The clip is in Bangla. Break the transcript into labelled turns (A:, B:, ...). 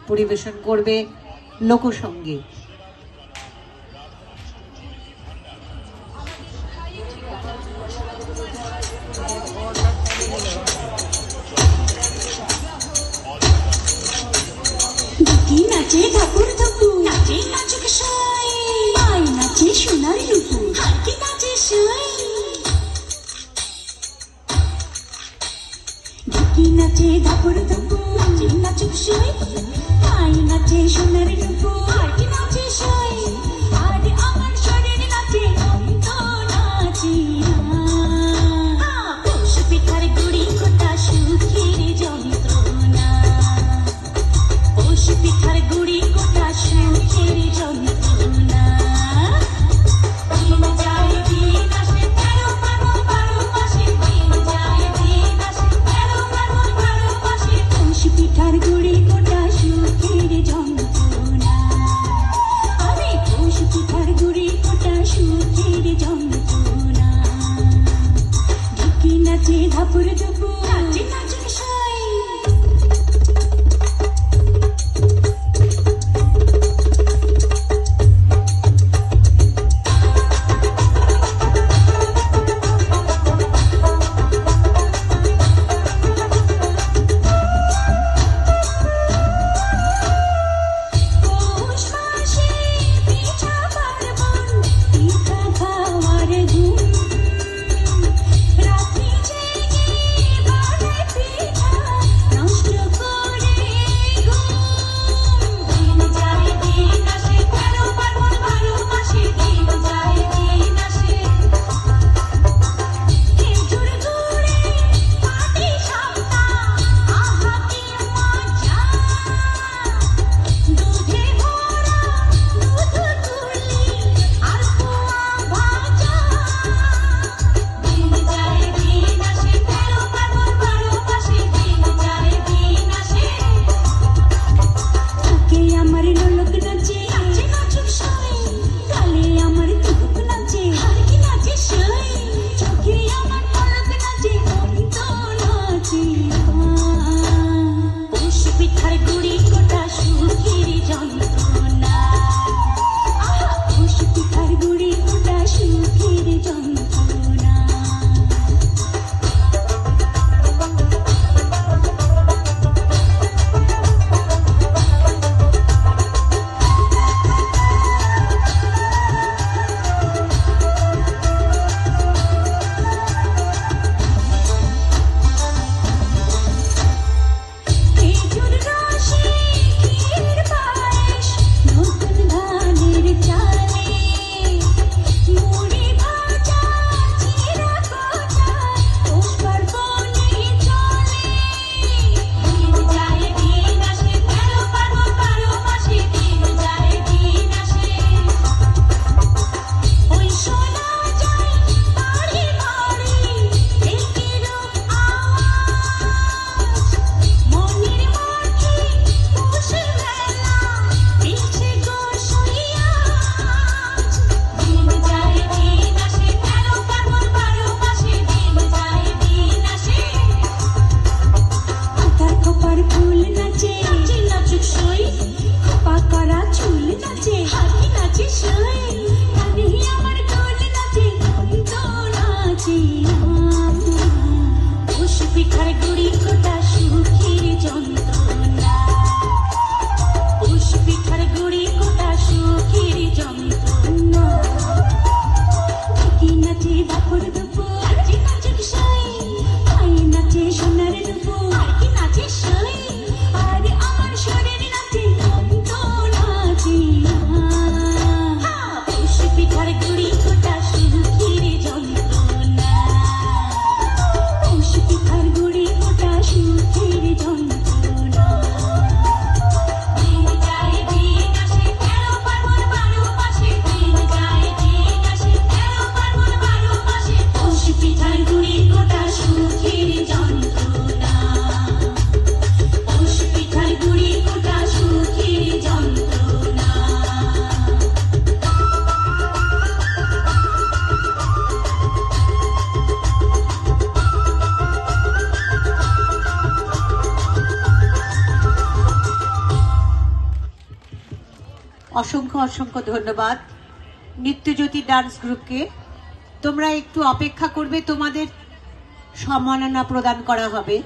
A: পরিবেশন করবে লোকসঙ্গীত।
B: নাচে ঠাকুর ঠাকুর নাচে নাচুক সাই আই নাচে সোনার নুপুর হালকি নাচে সাই ঢাকি নাচে ঠাকুর ঠাকুর নাচে নাচুক সাই আই নাচে সোনার নুপুর হালকি নাচে সাই আর আমার শরীর নাচে অন্ত নাচে পৌষ পিঠার গুড়ি কোটা সুখের যন্ত্রণা পৌষ পিঠার গুড়ি কোটা সুখের যন্ত্রণা দিন যায় দিন আসে 13 ফাল্গুন 12 মাসে দিন যায় দিন আসে 13 ফাল্গুন 12 মাসে পৌষ পিঠার গুড়ি কোটা সুখের যন্ত্রণা আরে পৌষ পিঠার গুড়ি কোটা সুখের যন্ত্রণা ঢাকি নাচে ধাপুর দুপুর নাচে নাচুক সাই
A: অসংখ্য অসংখ্য ধন্যবাদ নিত্যজ্যোতি ডান্স গ্রুপকে। তোমরা একটু অপেক্ষা করবে, তোমাদের সম্মাননা প্রদান করা হবে।